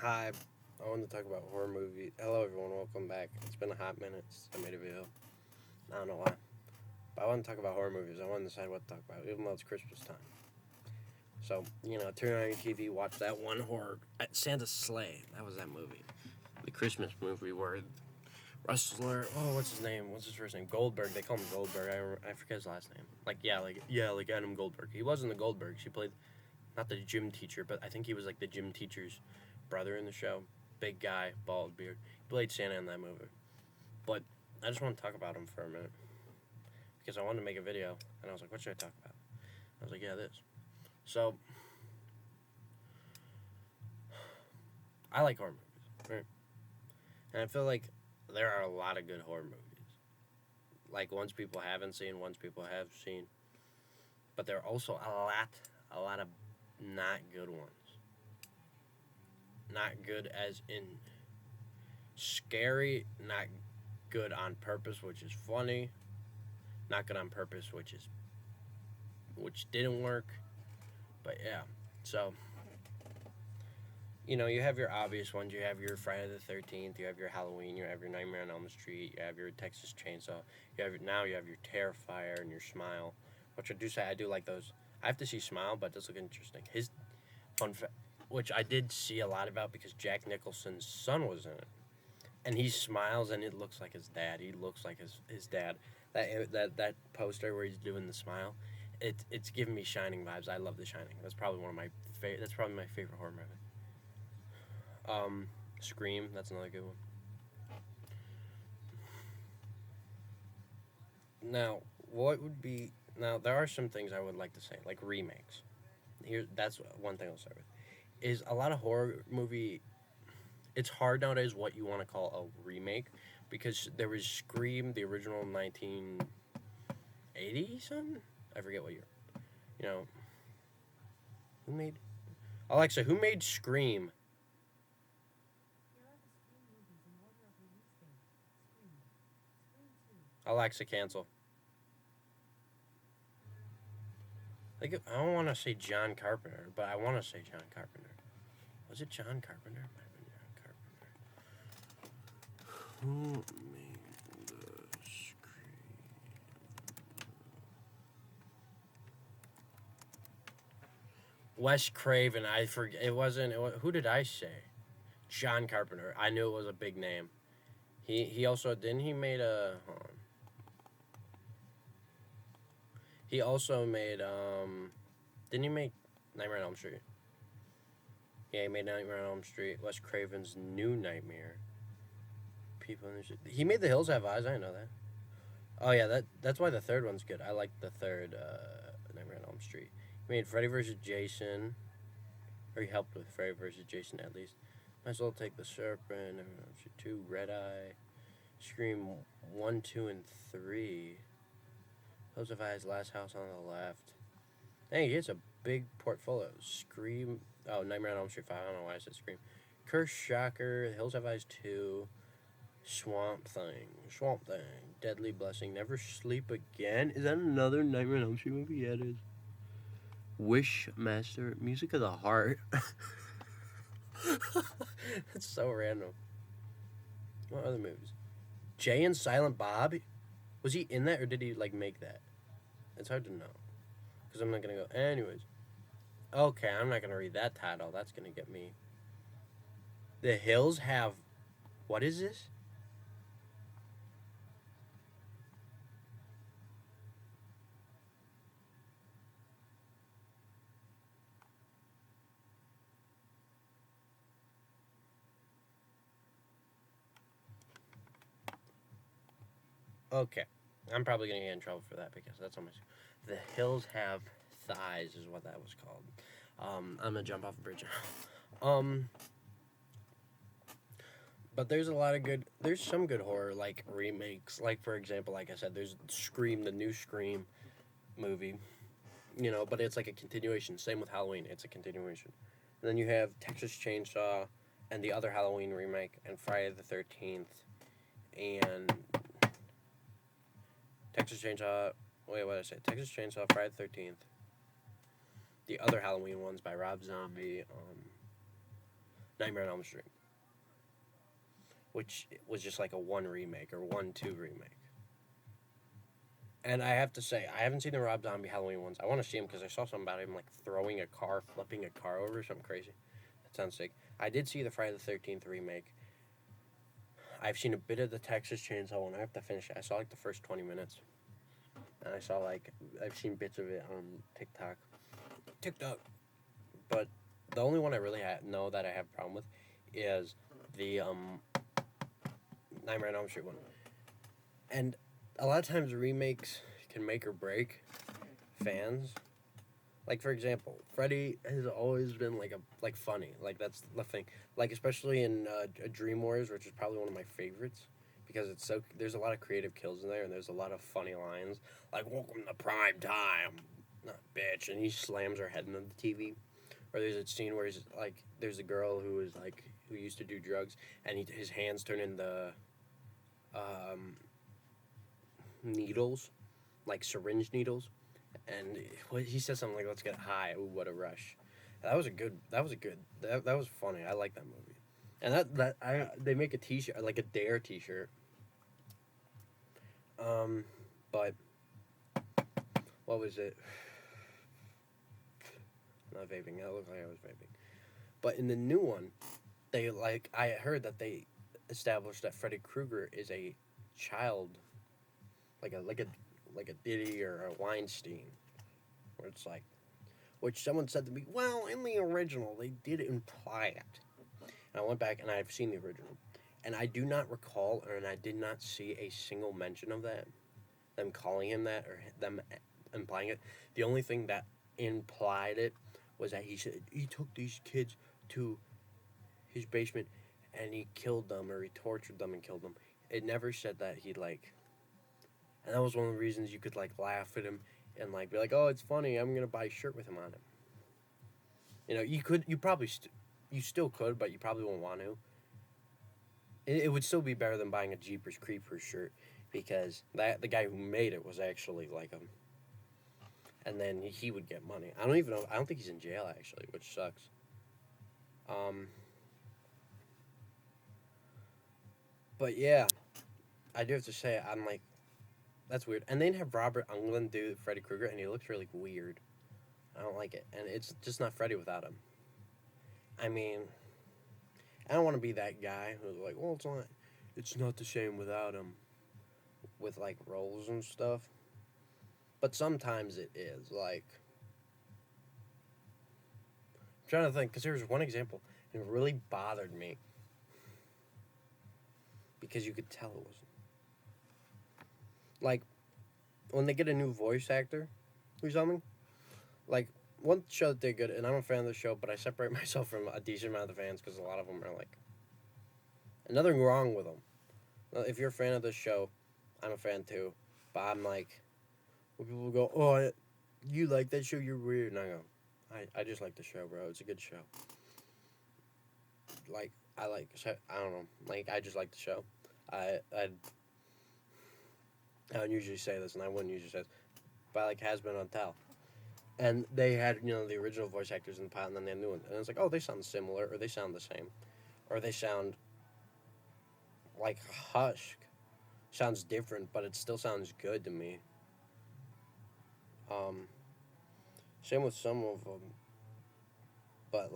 Hi, I wanted to talk about horror movies. Hello, everyone. Welcome back. It's been a hot minute since I made a video. I don't know why, but I want to talk about horror movies. I want to decide what to talk about, even though it's Christmas time. So, turn on your TV, watch that one horror, Santa's Sleigh. That was that movie, the Christmas movie where wrestler. Oh, what's his name? What's his first name? Goldberg. They call him Goldberg. I forget his last name. Like Adam Goldberg. He wasn't the Goldberg. She played not the gym teacher, but I think he was like the gym teacher's brother in the show. Big guy, bald beard. He played Santa in that movie. But I just want to talk about him for a minute because I wanted to make a video, and I was like, what should I talk about? I was like, yeah, this. So I like horror movies, right? And I feel like there are a lot of good horror movies. Like ones people haven't seen, ones people have seen. But there are also a lot of not good ones. Not good as in scary, not good on purpose, which is funny. Not good on purpose, which didn't work. But yeah. So you have your obvious ones. You have your Friday the 13th. You have your Halloween. You have your Nightmare on Elm Street. You have your Texas Chainsaw. You have your Terrifier and your Smile, which I do say I do like those. I have to see Smile, but it does look interesting. His fun fact, which I did see a lot about because Jack Nicholson's son was in it, and he smiles and it looks like his dad. He looks like his dad. That poster where he's doing the smile, it's giving me Shining vibes. I love The Shining. That's probably That's probably my favorite horror movie. Scream, that's another good one. Now, there are some things I would like to say, like remakes. That's one thing I'll start with. Is a lot of horror movie. It's hard nowadays what you want to call a remake, because there was Scream, the original 1980 something. I forget what year. You know, who made Alexa? Who made Scream? Alexa, cancel. Like, I don't want to say John Carpenter, but I want to say John Carpenter. Was it John Carpenter? It might have been John Carpenter. Who made the Scream? Wes Craven. I forget. It wasn't. Who did I say? John Carpenter. I knew it was a big name. He also didn't he made a. Hold on. He also made Didn't he make Nightmare on Elm Street? Yeah, he made Nightmare on Elm Street. Wes Craven's New Nightmare. He made The Hills Have Eyes. I didn't know that. Oh yeah, that's why the third one's good. I like the third Nightmare on Elm Street. He made Freddy vs. Jason, or he helped with Freddy vs. Jason at least. Might as well take the Serpent. Nightmare on Elm Street 2, Red Eye, Scream 1, 2, and 3. Hills Have Eyes, Last House on the Left. Dang, he has a big portfolio. Scream. Oh, Nightmare on Elm Street 5. I don't know why I said Scream. Curse, Shocker, Hills Have Eyes 2, Swamp Thing, Deadly Blessing, Never Sleep Again. Is that another Nightmare on Elm Street movie? Yeah, it is. Wishmaster, Music of the Heart. That's so random. What other movies? Jay and Silent Bob. Was he in that, or did he make that? It's hard to know, because I'm not gonna go. Anyways, okay, I'm not gonna read that title. That's gonna get me. The Hills Have. What is this? Okay, I'm probably gonna get in trouble for that because that's on my. The Hills Have Thighs is what that was called. I'm gonna jump off a bridge now. But there's some good horror remakes. Like, for example, like I said, there's Scream, the new Scream movie. But it's like a continuation. Same with Halloween, it's a continuation. And then you have Texas Chainsaw, and the other Halloween remake, and Friday the 13th, and Texas Chainsaw. Wait, what did I say? Texas Chainsaw, Friday the 13th. The other Halloween ones by Rob Zombie. Nightmare on Elm Street, which was just like a 1 remake or 1-2 remake. And I have to say, I haven't seen the Rob Zombie Halloween ones. I want to see him because I saw something about him like throwing a car, flipping a car over, something crazy. That sounds sick. I did see the Friday the 13th remake. I've seen a bit of the Texas Chainsaw one. I have to finish it. I saw like the first 20 minutes. And I've seen bits of it on TikTok. But the only one I really know that I have a problem with is the Nightmare on Elm Street one. And a lot of times remakes can make or break fans. Like, for example, Freddy has always been like funny. Like, that's the thing. Like, especially in Dream Wars, which is probably one of my favorites, because there's a lot of creative kills in there, and there's a lot of funny lines, like "Welcome to prime time, not bitch," and he slams her head into the TV. Or there's a scene where there's a girl who used to do drugs, and his hands turn into needles, like syringe needles. And he said something like, "Let's get high." Ooh, what a rush! That was funny. I like that movie. And they make a T-shirt, like a Dare T-shirt. But what was it? Not vaping. That looked like I was vaping. But in the new one, I heard that they established that Freddy Krueger is a child, like a Diddy or a Weinstein, where it's like, which someone said to me, well, in the original they did imply it. And I went back and I've seen the original, and I do not recall, and I did not see a single mention of that, them calling him that or them implying it. The only thing that implied it was that he said he took these kids to his basement and he killed them, or he tortured them and killed them. It never said that he and that was one of the reasons you could laugh at him and be like, oh, it's funny, I'm gonna buy a shirt with him on it. You still could, but you probably won't want to. It would still be better than buying a Jeepers Creepers shirt, because the guy who made it was actually like him. And then he would get money. I don't even know. I don't think he's in jail, actually, which sucks. But yeah, I do have to say, I'm like, that's weird. And then have Robert Englund do Freddy Krueger, and he looks really weird. I don't like it. And it's just not Freddy without him. I mean, I don't want to be that guy who's like, well, it's not the same without him, with roles and stuff. But sometimes it is. I'm trying to think, because there was one example, and it really bothered me, because you could tell it wasn't. When they get a new voice actor or something, one show that they're good, and I'm a fan of the show, but I separate myself from a decent amount of the fans, because a lot of them are and nothing wrong with them. If you're a fan of this show, I'm a fan too, but I'm when people go, oh, you like that show, you're weird, and I go, I just like the show, bro, it's a good show. I don't know, I just like the show. I don't usually say this, and I wouldn't usually say this, but Has Been on Tell. And they had, the original voice actors in the pilot, and then they had new ones. And it's oh, they sound similar, or they sound the same. Or they sound Husk. Sounds different, but it still sounds good to me. Same with some of them. But,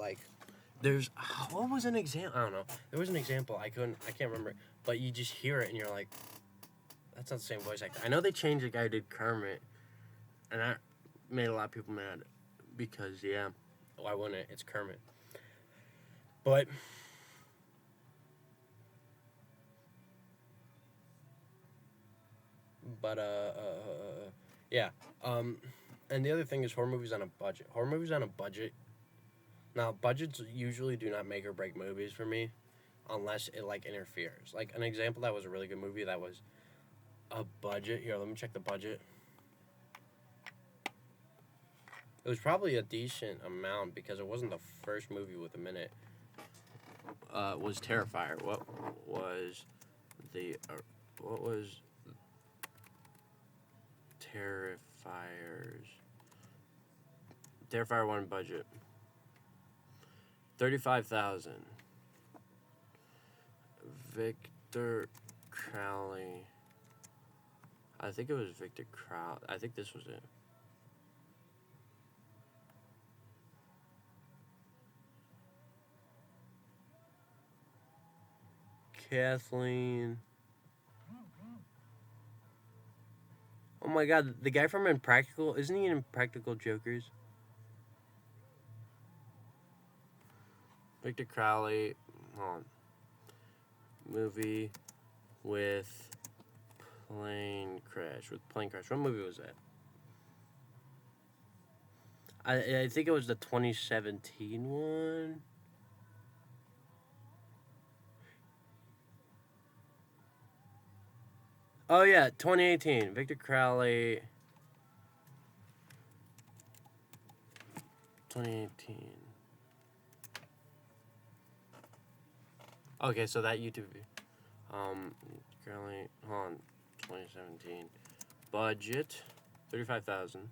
there's, what was an example? I don't know. There was an example, I can't remember. But you just hear it, and you're like, that's not the same voice actor. I know they changed the guy who did Kermit, and that made a lot of people mad, because, yeah, why wouldn't it? It's Kermit. But yeah. And the other thing is horror movies on a budget. Horror movies on a budget. Now, budgets usually do not make or break movies for me, unless it interferes. An example that was a really good movie that was a budget. Here, let me check the budget. It was probably a decent amount, because it wasn't the first movie with a minute. Was Terrifier. What was Terrifier 1 budget? $35,000. Victor Crowley. I think it was Victor Crowley. I think this was it. Kathleen. Oh my god, the guy from Impractical, isn't he in Impractical Jokers? Victor Crowley, hold on. Movie with plane crash. What movie was that? I think it was the 2017 one. Oh yeah, 2018. Victor Crowley. 2018. Okay, so that YouTube view. Crowley, hold on. 2017. Budget, 35,000.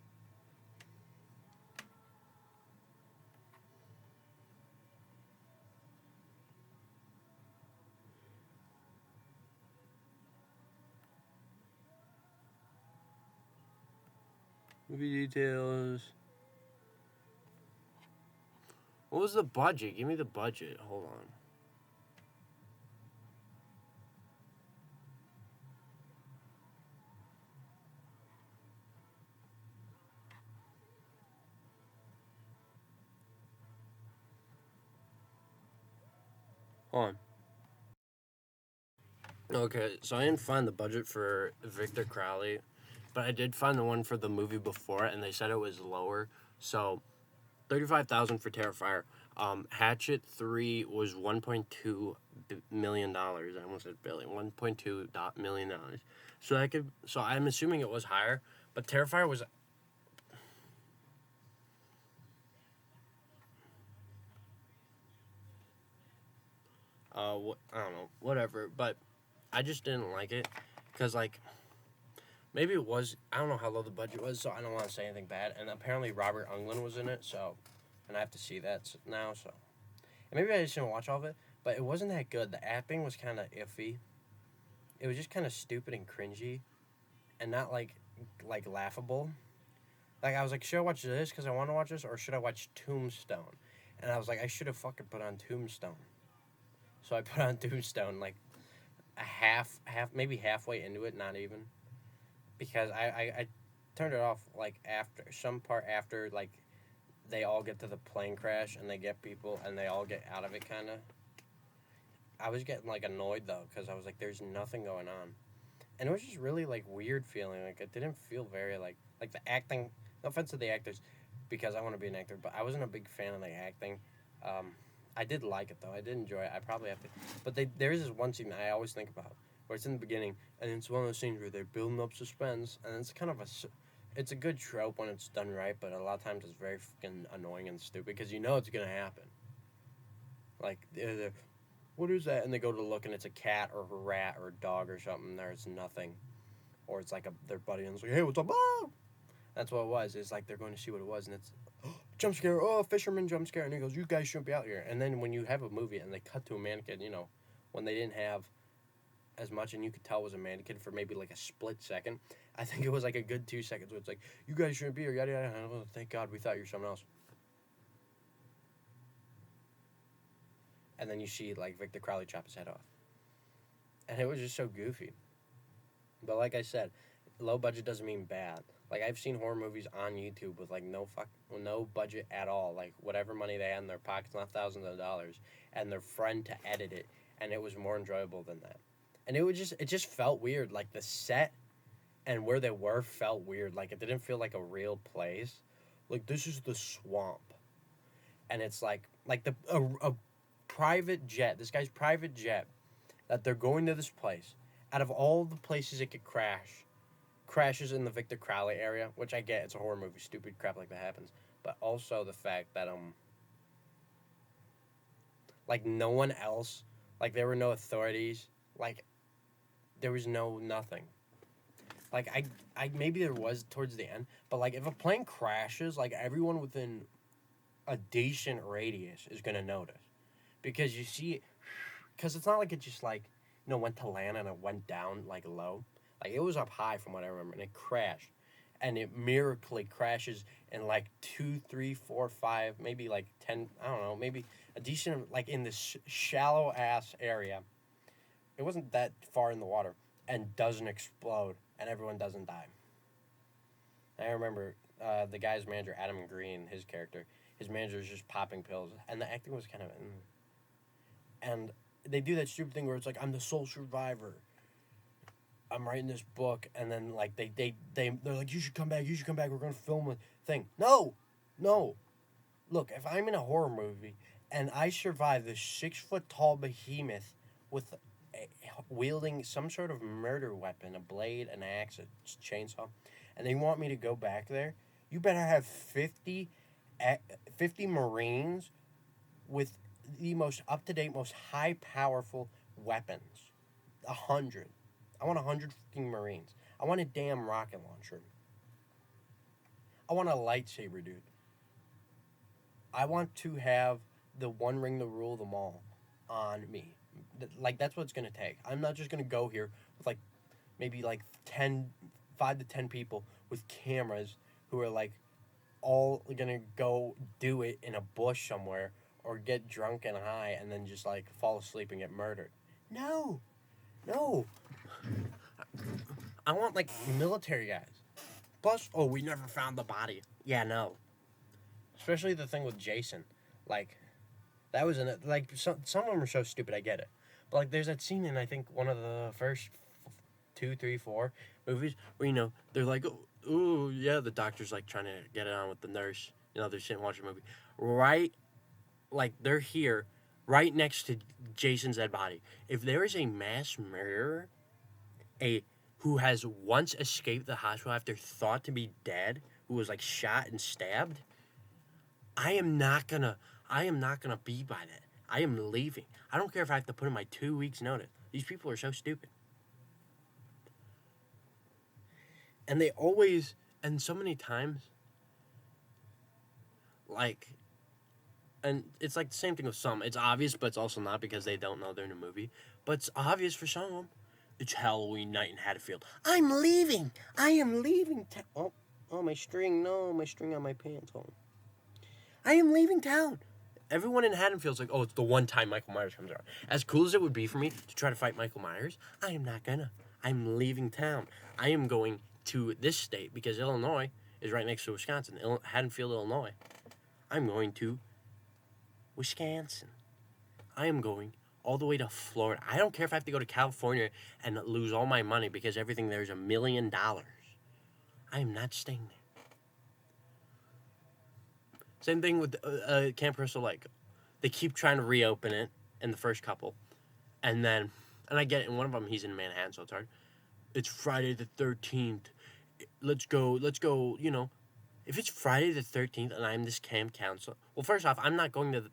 Movie details. What was the budget? Give me the budget. Hold on. Hold on. Okay, so I didn't find the budget for Victor Crowley, but I did find the one for the movie before it, and they said it was lower. So, 35,000 for Terrifier. Hatchet 3 was $1.2 million. I almost said billion. $1.2 million. So I'm assuming it was higher, but Terrifier was. I don't know, whatever. But I just didn't like it, because like maybe it was. I don't know how low the budget was, so I don't want to say anything bad. And apparently Robert Englund was in it, so. And I have to see that now, so. And maybe I just didn't watch all of it, but it wasn't that good. The acting was kind of iffy. It was just kind of stupid and cringy, and not like laughable. Like I was like, should I watch this because I want to watch this, or should I watch Tombstone? And I was like, I should have fucking put on Tombstone. So I put on Tombstone like a maybe halfway into it, not even, because I turned it off like after some part after like. They all get to the plane crash and they get people and they all get out of it, kind of. I was getting like annoyed though, because I was like, there's nothing going on, and it was just really like weird feeling. Like it didn't feel very like the acting. No offense to the actors, because I want to be an actor, but I wasn't a big fan of the acting. I did like it though. I did enjoy it. I probably have to, but there is this one scene that I always think about where it's in the beginning, and it's one of those scenes where they're building up suspense, and it's kind of it's a good trope when it's done right, but a lot of times it's very fucking annoying and stupid because you know it's gonna happen. Like, what is that? And they go to look, and it's a cat or a rat or a dog or something. And there's nothing, or it's like their buddy, and it's like, hey, what's up? Oh! That's what it was. It's like they're going to see what it was, and it's jump scare. Oh, fisherman jump scare, and he goes, you guys shouldn't be out here. And then when you have a movie and they cut to a mannequin, when they didn't have as much, and you could tell it was a mannequin for maybe like a split second. I think it was like a good 2 seconds where it's like, you guys shouldn't be here, yada yada. Oh, thank God we thought you were something else. And then you see like Victor Crowley chop his head off, and it was just so goofy. But like I said, low budget doesn't mean bad. Like I've seen horror movies on YouTube with like no budget at all, like whatever money they had in their pockets, not thousands of dollars, and their friend to edit it, and it was more enjoyable than that. And it just felt weird. Like the set and where they were felt weird. Like it didn't feel like a real place. Like this is the swamp, and it's like a private jet. This guy's private jet that they're going to this place. Out of all the places it could crashes in the Victor Crowley area, which I get. It's a horror movie. Stupid crap like that happens. But also the fact that like no one else, like there were no authorities, like there was nothing. Like I maybe there was towards the end, but like if a plane crashes, like everyone within a decent radius is gonna notice, because you see it, because it's not like it just like went to land and it went down like low. Like it was up high from what I remember, and it crashed, and it miraculously crashes in like 2, 3, 4, 5, maybe like 10. I don't know, maybe a decent like in this shallow ass area. It wasn't that far in the water, and doesn't explode, and everyone doesn't die. I remember the guy's manager, Adam Green, his character, his manager is just popping pills, and the acting was kind of, and they do that stupid thing where it's like, I'm the sole survivor. I'm writing this book, and then like they're like, you should come back. You should come back. We're gonna film a thing. No, no. Look, if I'm in a horror movie and I survive this 6 foot tall behemoth with wielding some sort of murder weapon, a blade, an axe, a chainsaw, and they want me to go back there, you better have 50 Marines with the most up to date, most high powerful weapons. 100. I want 115 Marines. I want a damn rocket launcher. I want a lightsaber, dude. I want to have the one ring to rule them all on me. Like, that's what it's going to take. I'm not just going to go here with, like, maybe, like, 5 to 10 people with cameras who are, like, all going to go do it in a bush somewhere or get drunk and high and then just, like, fall asleep and get murdered. No. No. I want, like, military guys. Plus, oh, we never found the body. Yeah, no. Especially the thing with Jason. Like, that was like, some of them are so stupid, I get it. But, like, there's that scene in, I think, one of the first 2, 3, 4 movies where, they're like, oh, yeah, the doctor's, like, trying to get it on with the nurse. They're sitting watching a movie. Right, like, they're here, right next to Jason's dead body. If there is a mass murderer, who has once escaped the hospital after thought to be dead, who was, like, shot and stabbed, I am not gonna be by that. I am leaving. I don't care if I have to put in my 2 weeks notice. These people are so stupid. And they always, and so many times, like, and it's like the same thing with some. It's obvious, but it's also not because they don't know they're in a movie. But it's obvious for some of them. It's Halloween night in Haddonfield. I'm leaving. I am leaving town. Oh, my string. No, my string on my pants. Oh. I am leaving town. Everyone in Haddonfield's like, oh, it's the one time Michael Myers comes around. As cool as it would be for me to try to fight Michael Myers, I am not gonna. I'm leaving town. I am going to this state because Illinois is right next to Wisconsin. Haddonfield, Illinois. I'm going to Wisconsin. I am going all the way to Florida. I don't care if I have to go to California and lose all my money because everything there is $1 million. I am not staying there. Same thing with Camp Crystal Lake. They keep trying to reopen it in the first couple. And I get it, in one of them he's in Manhattan, so it's hard. It's Friday the 13th. Let's go, if it's Friday the 13th and I'm this camp counselor, well, first off, I'm not going to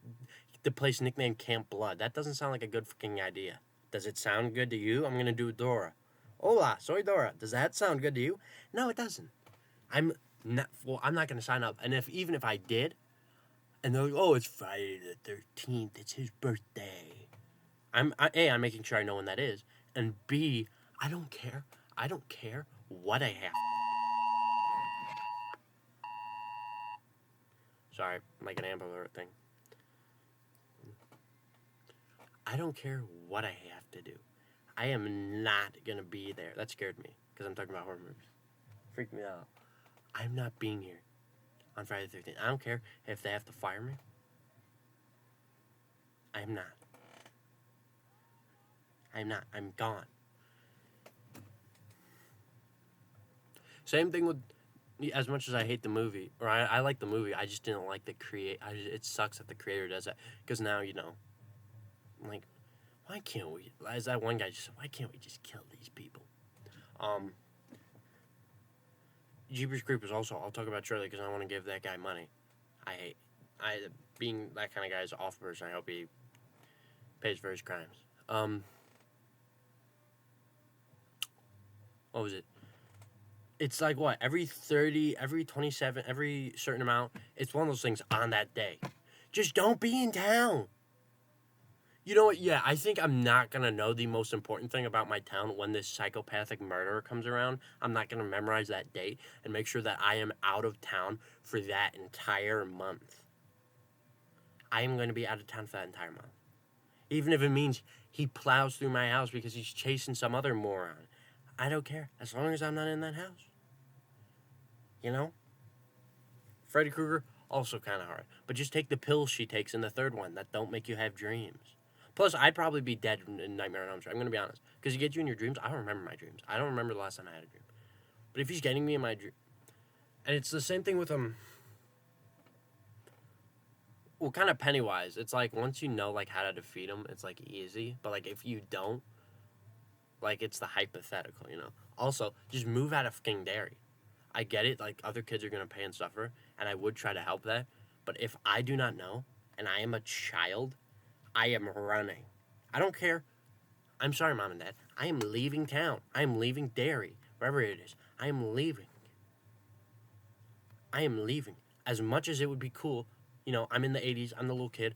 the place nicknamed Camp Blood. That doesn't sound like a good fucking idea. Does it sound good to you? I'm going to do Dora. Hola, soy Dora. Does that sound good to you? No, it doesn't. I'm not going to sign up. And even if I did, and they're like, oh, it's Friday the 13th. It's his birthday. I'm making sure I know when that is. And B, I don't care. I don't care what I have. Sorry, like an Amber Alert thing. I don't care what I have to do. I am not going to be there. That scared me because I'm talking about horror movies. Freaked me out. I'm not being here on Friday the 13th. I don't care if they have to fire me. I am not. I'm gone. Same thing with, as much as I hate the movie, or I like the movie, I just didn't like it sucks that the creator does that. Because now, like, why can't we, as that one guy just said, why can't we just kill these people? Jeepers Creepers also, I'll talk about shortly because I want to give that guy money. Being that kind of guy is an awful person. I hope he pays for his crimes. What was it? It's like what? Every 30, every 27, every certain amount. It's one of those things on that day. Just don't be in town. You know what? Yeah, I think I'm not going to know the most important thing about my town when this psychopathic murderer comes around. I'm not going to memorize that date and make sure that I am out of town for that entire month. I am going to be out of town for that entire month. Even if it means he plows through my house because he's chasing some other moron. I don't care, as long as I'm not in that house. You know? Freddy Krueger, also kind of hard. But just take the pills she takes in the third one that don't make you have dreams. Plus, I'd probably be dead in Nightmare on Elm Street. I'm going to be honest. Because you get you in your dreams. I don't remember my dreams. I don't remember the last time I had a dream. But if he's getting me in my dream... And it's the same thing with well, kind of Pennywise. It's like, once you know, like, how to defeat him, it's, like, easy. But, like, if you don't, like, it's the hypothetical, you know? Also, just move out of fucking Derry. I get it, like, other kids are going to pay and suffer, and I would try to help that. But if I do not know, and I am a child, I am running. I don't care. I'm sorry, Mom and Dad. I am leaving town. I am leaving Derry, wherever it is. I am leaving. I am leaving. As much as it would be cool, you know, I'm in the 80s, I'm the little kid.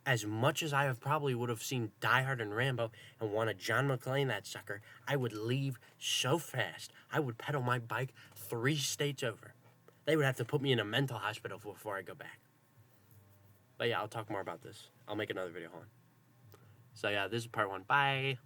As much as I probably would have seen Die Hard and Rambo and wanted John McClane, that sucker, I would leave so fast. I would pedal my bike 3 states over. They would have to put me in a mental hospital before I go back. But yeah, I'll talk more about this. I'll make another video on. So yeah, this is part 1. Bye.